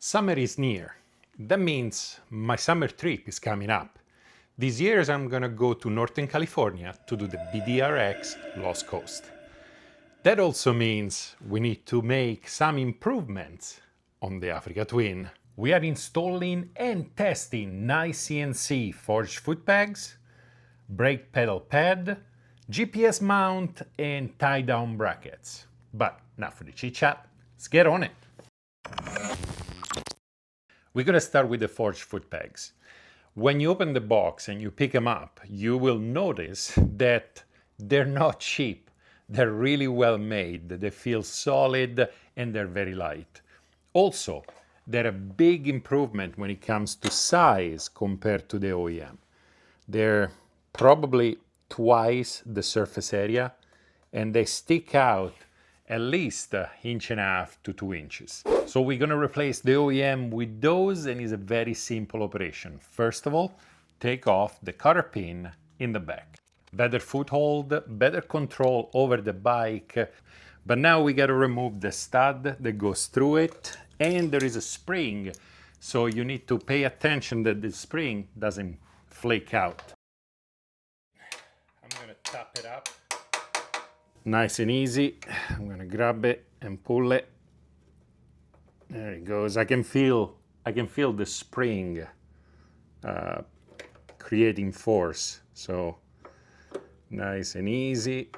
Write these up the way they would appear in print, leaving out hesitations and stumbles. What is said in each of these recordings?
Summer is near. That means my summer trip is coming up. This year I'm gonna go to Northern California to do the BDRX Lost Coast. That also means we need to make some improvements on the Africa Twin. We are installing and testing NiceCNC forged footpegs, brake pedal pad, GPS mount and tie-down brackets. But not for the chit-chat, let's get on it. We're gonna start with the forged footpegs. When you open the box and you pick them up, you will notice that they're not cheap. They're really well made, they feel solid, and they're very light. Also, they're a big improvement when it comes to size compared to the OEM. They're probably twice the surface area, and they stick out at least 1.5 to 2 inches. So we're gonna replace the OEM with those, and it's a very simple operation. First of all, take off the cotter pin in the back. Better foothold, better control over the bike. But now we gotta remove the stud that goes through it, and there is a spring, so you need to pay attention that the spring doesn't flake out. I'm gonna tap it up. Nice and easy. I'm gonna grab it and pull it. There it goes. I can feel the spring creating force. So nice and easy.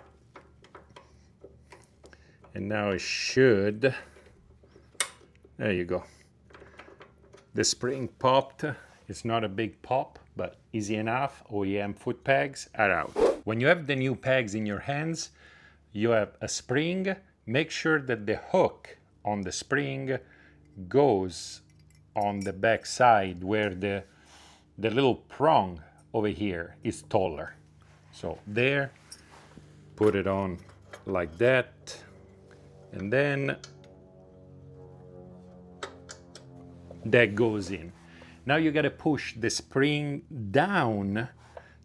And now it should. There you go. The spring popped. It's not a big pop, but easy enough. OEM foot pegs are out. When you have the new pegs in your hands, you have a spring. Make sure that the hook on the spring goes on the back side where the little prong over here is taller. So there, put it on like that, and then that goes in. Now you gotta push the spring down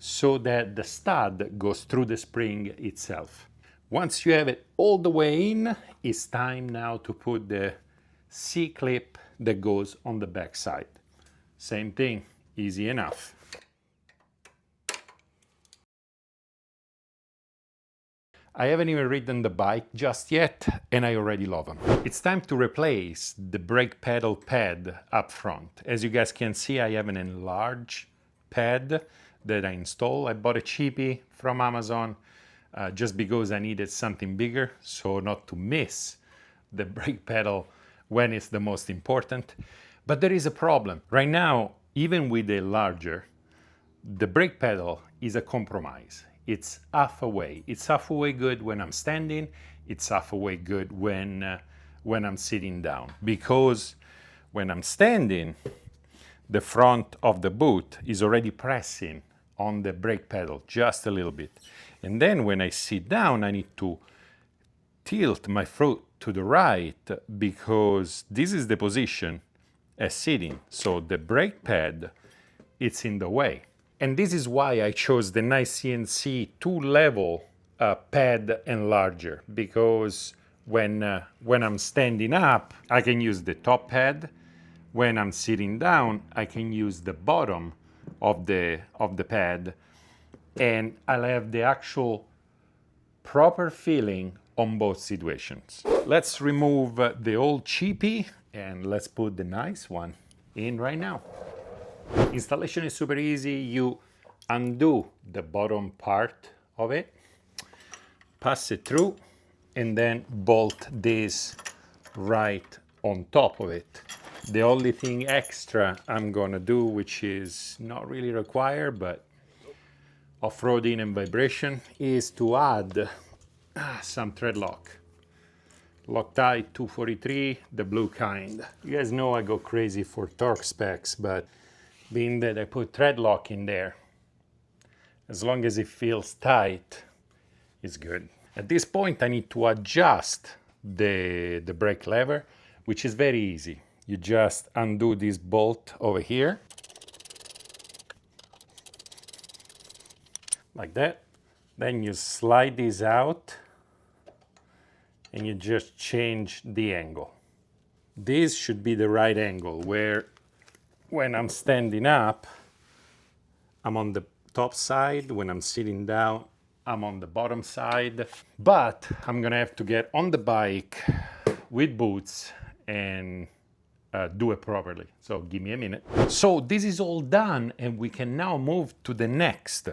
so that the stud goes through the spring itself. Once you have it all the way in, it's time now to put the C-clip that goes on the back side. Same thing, easy enough. I haven't even ridden the bike just yet, and I already love them. It's time to replace the brake pedal pad up front. As you guys can see, I have an enlarged pad that I installed. I bought a cheapie from Amazon just because I needed something bigger, so not to miss the brake pedal when it's the most important. But there is a problem. Right now, even with the larger, the brake pedal is a compromise. It's half away. It's half away good when I'm standing. It's half away good when I'm sitting down. Because when I'm standing, the front of the boot is already pressing on the brake pedal just a little bit. And then when I sit down, I need to tilt my foot to the right because this is the position as sitting. So the brake pad, it's in the way. And this is why I chose the NiceCNC 2-level pad enlarger, because when I'm standing up, I can use the top pad. When I'm sitting down, I can use the bottom of the pad, and I'll have the actual proper feeling on both situations. Let's remove the old cheapie and let's put the nice one in right now. Installation is super easy. You undo the bottom part of it, pass it through, and then bolt this right on top of it. The only thing extra I'm gonna do, which is not really required, but off-roading and vibration, is to add some thread lock. Loctite 243, the blue kind. You guys know I go crazy for torque specs, but being that I put thread lock in there, as long as it feels tight, it's good. At this point, I need to adjust the brake lever, which is very easy. You just undo this bolt over here, like that. Then you slide this out, and you just change the angle. this should be the right angle where when I'm standing up, I'm on the top side. When I'm sitting down, I'm on the bottom side. But I'm gonna have to get on the bike with boots and do it properly. So give me a minute. So this is all done and we can now move to the next,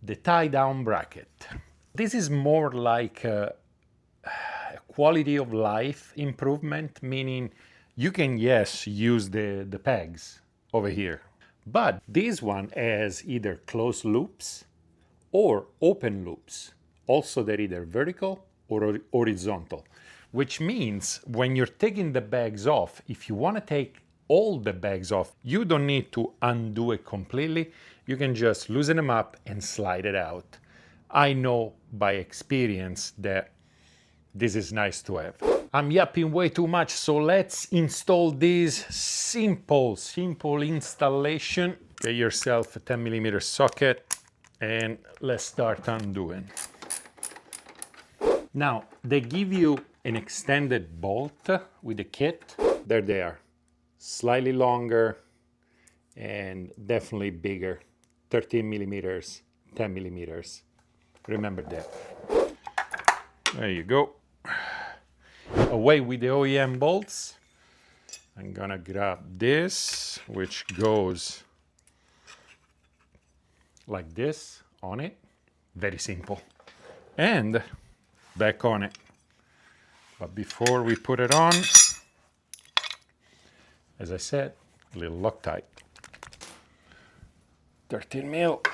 the tie-down bracket. This is more like a quality of life improvement, meaning you can, yes, use the pegs over here, but this one has either closed loops or open loops. Also, they're either vertical or horizontal, which means when you're taking the bags off, if you want to take all the bags off, you don't need to undo it completely. You can just loosen them up and slide it out. I know by experience that this is nice to have. I'm yapping way too much, so let's install this simple installation. Get yourself a 10mm socket and let's start undoing. Now, they give you an extended bolt with the kit. There they are. Slightly longer and definitely bigger. 13mm, 10mm. Remember that. There you go. Away with the OEM bolts. I'm gonna grab this, which goes like this on it. Very simple. And back on it. But before we put it on, as I said, a little Loctite. 13mm.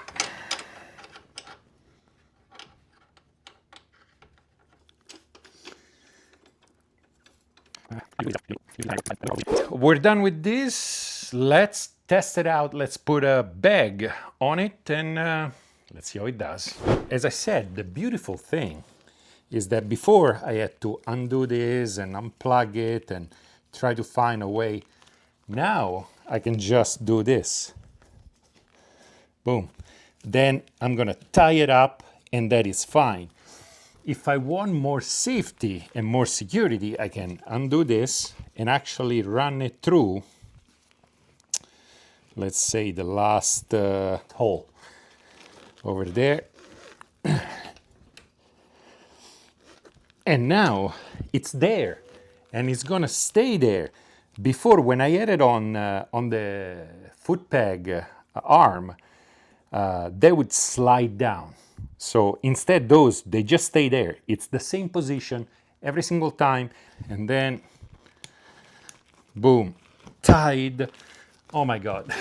We're done with this. Let's test it out. Let's put a bag on it and let's see how it does. As I said, the beautiful thing is that before I had to undo this and unplug it and try to find a way. Now I can just do this. Boom. Then I'm gonna tie it up and that is fine. If I want more safety and more security, I can undo this and actually run it through, let's say the last hole over there. And now it's there and it's gonna stay there. Before, when I had it on the foot peg arm, they would slide down. So instead those, they just stay there. It's the same position every single time. And then, boom, tied. Oh my God.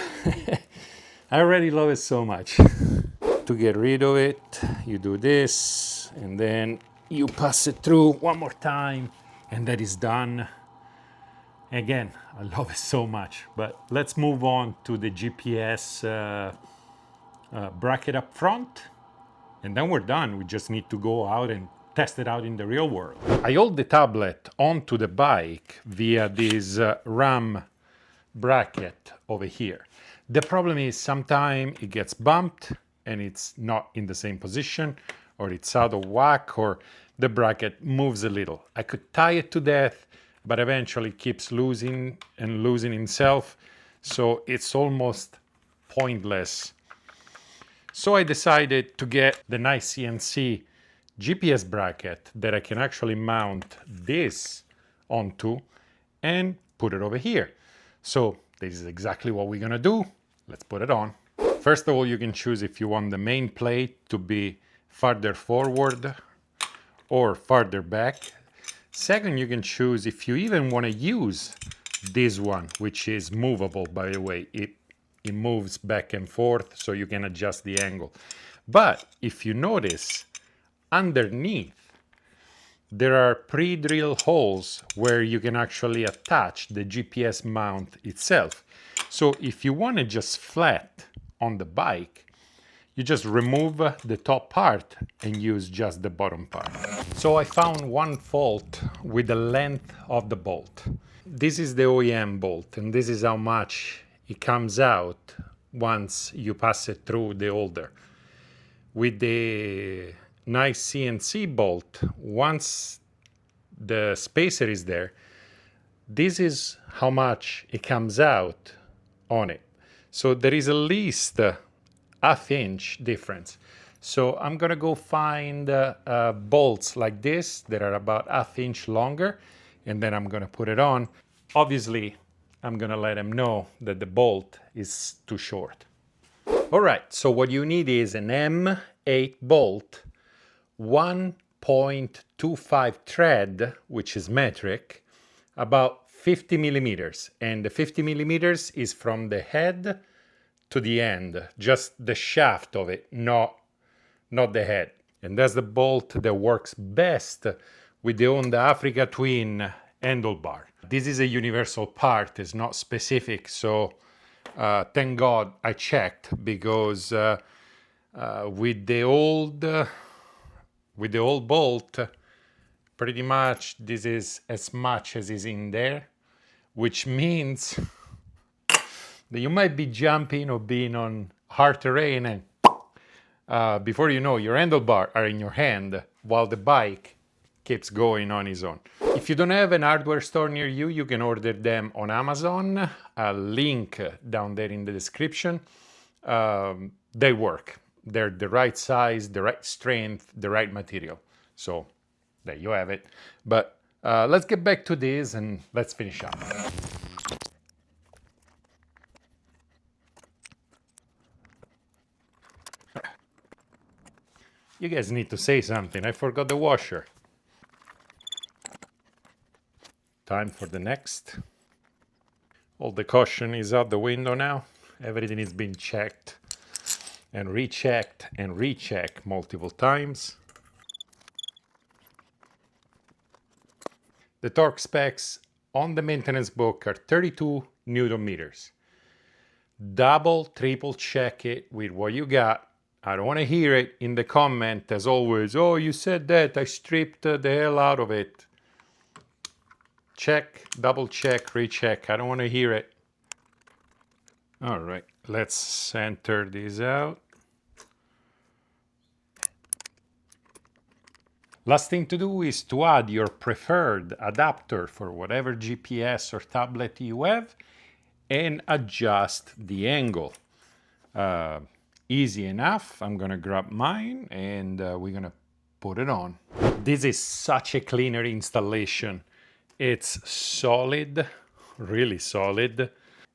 I already love it so much. To get rid of it, you do this, and then you pass it through one more time, and that is done. Again, I love it so much. But let's move on to the GPS bracket up front. And then we're done. We just need to go out and test it out in the real world. I hold the tablet onto the bike via this RAM bracket over here. The problem is sometimes it gets bumped and it's not in the same position, or it's out of whack, or the bracket moves a little. I could tie it to death, but eventually it keeps losing and losing himself. So it's almost pointless. So I decided to get the NiceCNC GPS bracket that I can actually mount this onto and put it over here. So this is exactly what we're gonna do. Let's put it on. First of all, you can choose if you want the main plate to be farther forward or farther back. Second, you can choose if you even want to use this one, which is movable, by the way. It moves back and forth, so you can adjust the angle. But if you notice, underneath, there are pre-drilled holes where you can actually attach the GPS mount itself. So if you want it just flat on the bike, you just remove the top part and use just the bottom part. So I found one fault with the length of the bolt. This is the OEM bolt, and this is how much it comes out once you pass it through the holder. With the NiceCNC bolt, once the spacer is there, this is how much it comes out on it. So there is at least a ½ inch difference. So I'm gonna go find bolts like this that are about ½ inch longer, and then I'm gonna put it on. Obviously, I'm gonna let them know that the bolt is too short. All right, so what you need is an M8 bolt, 1.25 thread, which is metric, about 50 millimeters. And the 50 millimeters is from the head to the end, just the shaft of it, not the head. And that's the bolt that works best with the Honda Africa Twin handlebar. This is a universal part, it's not specific, so thank God I checked, because with the old bolt, pretty much this is as much as is in there, which means that you might be jumping or being on hard terrain, and before you know, your handlebar are in your hand while the bike keeps going on its own. If you don't have an hardware store near you, you can order them on Amazon. A link down there in the description. They work. They're the right size, the right strength, the right material. So there you have it. But let's get back to this and let's finish up. You guys need to say something. I forgot the washer. Time for the next. All the caution is out the window now. Everything is being checked and rechecked and rechecked multiple times. The torque specs on the maintenance book are 32 Newton meters. Double, triple check it with what you got. I don't want to hear it in the comment as always. Oh, you said that, I stripped the hell out of it. Check, double check, recheck. I don't want to hear it. All right, let's center this out. Last thing to do is to add your preferred adapter for whatever GPS or tablet you have and adjust the angle. Easy enough. I'm gonna grab mine and we're gonna put it on. This is such a cleaner installation. It's solid, really solid,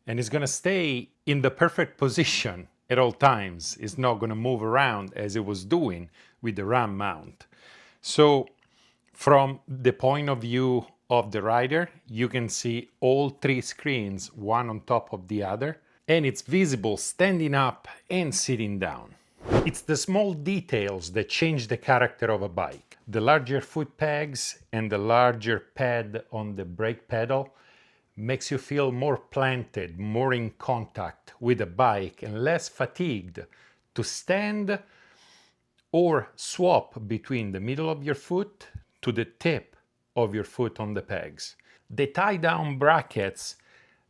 and it's gonna stay in the perfect position at all times. It's not gonna move around as it was doing with the RAM mount. So from the point of view of the rider, you can see all three screens, one on top of the other, and it's visible standing up and sitting down. It's the small details that change the character of a bike. The larger foot pegs and the larger pad on the brake pedal makes you feel more planted, more in contact with the bike and less fatigued to stand or swap between the middle of your foot to the tip of your foot on the pegs. The tie-down brackets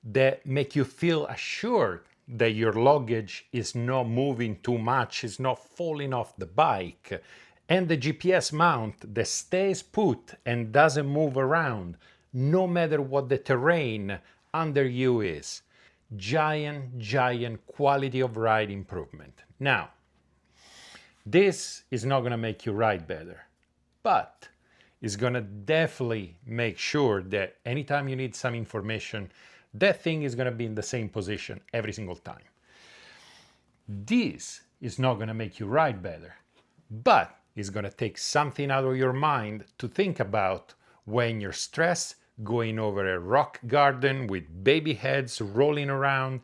that make you feel assured that your luggage is not moving too much, is not falling off the bike, and the GPS mount that stays put and doesn't move around no matter what the terrain under you is. Giant quality of ride improvement. Now, this is not going to make you ride better, but it's going to definitely make sure that anytime you need some information, that thing is going to be in the same position every single time. This is not going to make you ride better, but it's going to take something out of your mind to think about when you're stressed, going over a rock garden with baby heads rolling around.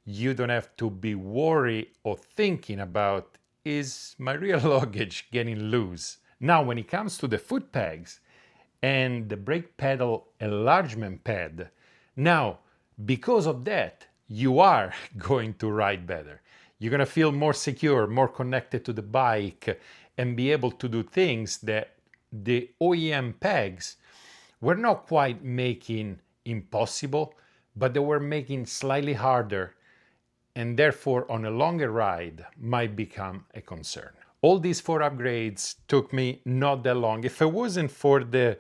You don't have to be worried or thinking about, is my rear luggage getting loose? Now, when it comes to the foot pegs and the brake pedal enlargement pad, now, because of that, you are going to ride better. You're going to feel more secure, more connected to the bike, and be able to do things that the OEM pegs were not quite making impossible, but they were making slightly harder, and therefore on a longer ride might become a concern. All these 4 upgrades took me not that long. If it wasn't for the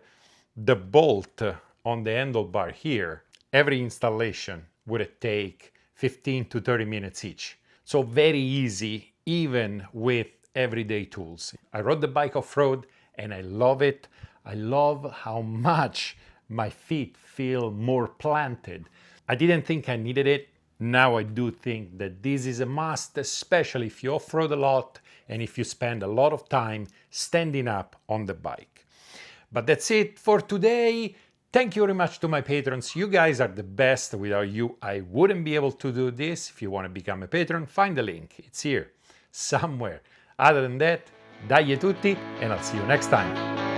bolt on the handlebar here, every installation would take 15 to 30 minutes each. So very easy, even with everyday tools. I rode the bike off-road and I love it. I love how much my feet feel more planted. I didn't think I needed it. Now I do think that this is a must, especially if you off-road a lot and if you spend a lot of time standing up on the bike. But that's it for today. Thank you very much to my patrons. You guys are the best. Without you, I wouldn't be able to do this. If you want to become a patron, find the link. It's here, somewhere. Other than that, dai tutti, and I'll see you next time.